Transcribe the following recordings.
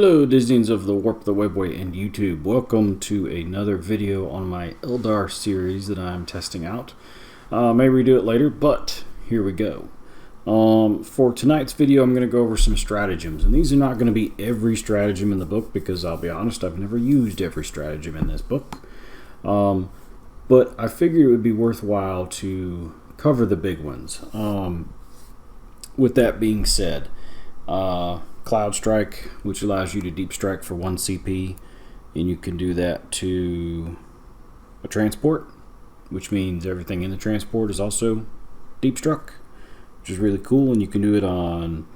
Hello Disneyans of the Warp, the Webway, and YouTube. Welcome to another video on my Eldar series that I'm testing out. May redo it later, but here we go. For tonight's video, I'm going to go over some stratagems. And these are not going to be every stratagem in the book because I'll be honest, I've never used every stratagem in this book. But I figure it would be worthwhile to cover the big ones. With that being said, Cloud Strike, which allows you to deep strike for 1 CP, and you can do that to a transport, which means everything in the transport is also deep struck, which is really cool. And you can do it on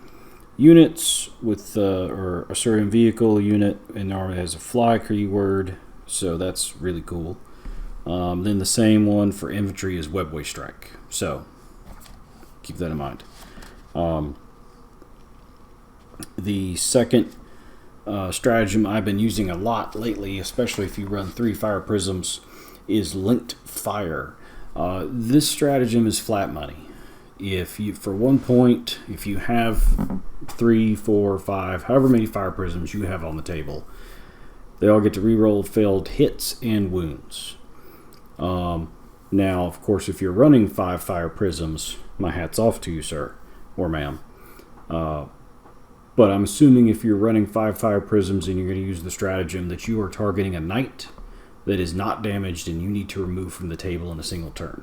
units with or a certain vehicle unit, and normally has a fly keyword, so that's really cool. Then the same one for infantry is Webway Strike, so keep that in mind. The second stratagem I've been using a lot lately, especially if you run 3 fire prisms, is linked fire. This stratagem is flat money. If you, for 1 point, if you have 3, 4, 5, however many fire prisms you have on the table, they all get to reroll failed hits and wounds. Now, of course, if you're running 5 fire prisms, my hat's off to you, sir or ma'am. But I'm assuming if you're running 5 fire prisms and you're going to use the stratagem that you are targeting a knight that is not damaged and you need to remove from the table in a single turn.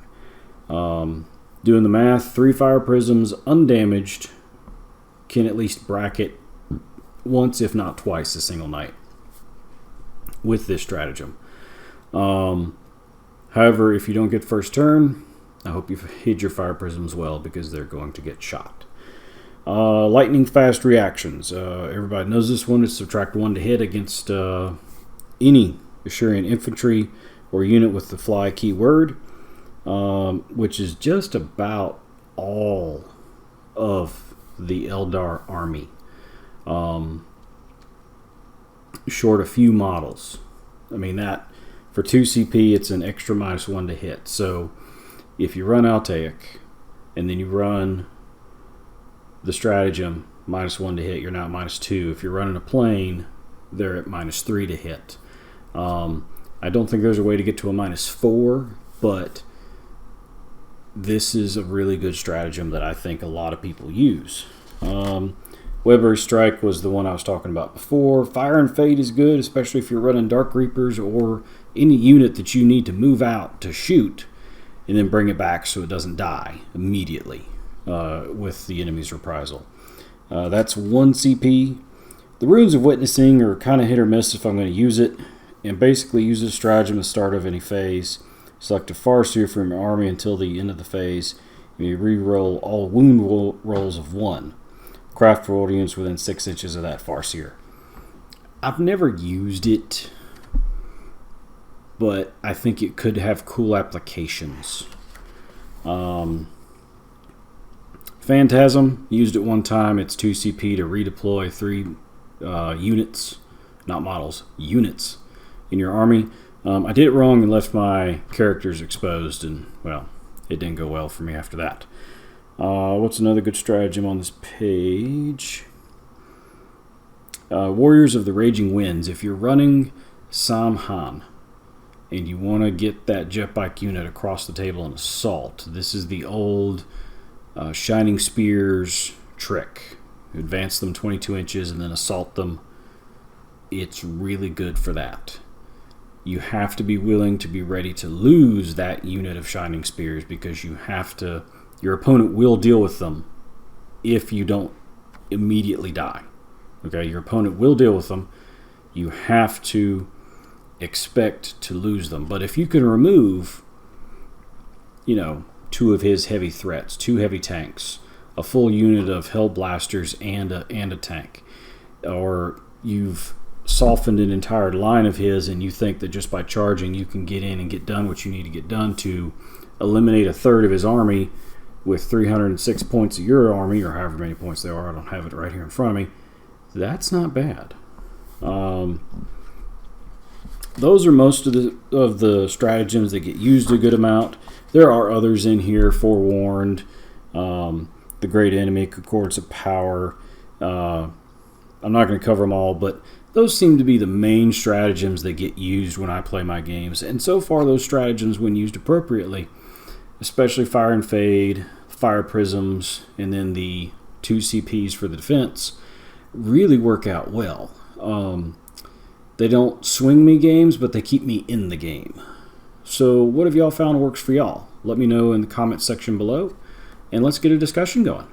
Doing the math, 3 fire prisms undamaged can at least bracket once, if not twice, a single knight with this stratagem. However, if you don't get first turn, I hope you've hid your fire prisms well because they're going to get shot. Lightning fast reactions. Everybody knows this one is subtract 1 to hit against any Ashurian infantry or unit with the fly keyword, which is just about all of the Eldar army. Short a few models. I mean, that for 2 CP, it's an extra -1 to hit. So if you run Altaic and then you run the stratagem, -1 to hit, you're now at -2. If you're running a plane, they're at -3 to hit. I don't think there's a way to get to a -4, but this is a really good stratagem that I think a lot of people use. Webway Strike was the one I was talking about before. Fire and Fade is good, especially if you're running Dark Reapers or any unit that you need to move out to shoot and then bring it back so it doesn't die immediately. With the enemy's reprisal. That's 1 CP. The Runes of Witnessing are kind of hit or miss if I'm going to use it, and basically use this stratagem at the start of any phase. Select a Farseer from your army until the end of the phase. You re-roll all wound rolls of 1. Craftworld units within 6 inches of that Farseer. I've never used it, but I think it could have cool applications. Phantasm, used it 1 time. It's 2 CP to redeploy 3 units, not models, units in your army. I did it wrong and left my characters exposed, and, well, it didn't go well for me after that. What's another good stratagem on this page? Warriors of the Raging Winds. If you're running Samhan and you want to get that jet bike unit across the table and assault, this is the old Shining Spears trick. Advance them 22 inches and then assault them. It's really good for that. You have to be willing to be ready to lose that unit of Shining Spears because you have to. Your opponent will deal with them if you don't immediately die. Okay, your opponent will deal with them. You have to expect to lose them. But if you can remove, 2 of his heavy threats, 2 heavy tanks, a full unit of Hell Blasters and a tank, or you've softened an entire line of his and you think that just by charging you can get in and get done what you need to get done to eliminate 1/3 of his army with 306 points of your army, or however many points they are, I don't have it right here in front of me, that's not bad. Those are most of the stratagems that get used a good amount. There are others in here, Forewarned, the Great Enemy, Concordance of Power. I'm not going to cover them all, but those seem to be the main stratagems that get used when I play my games. And so far, those stratagems, when used appropriately, especially Fire and Fade, Fire Prisms, and then the 2 CPs for the defense, really work out well. They don't swing me games, but they keep me in the game. So what have y'all found works for y'all? Let me know in the comment section below, and let's get a discussion going.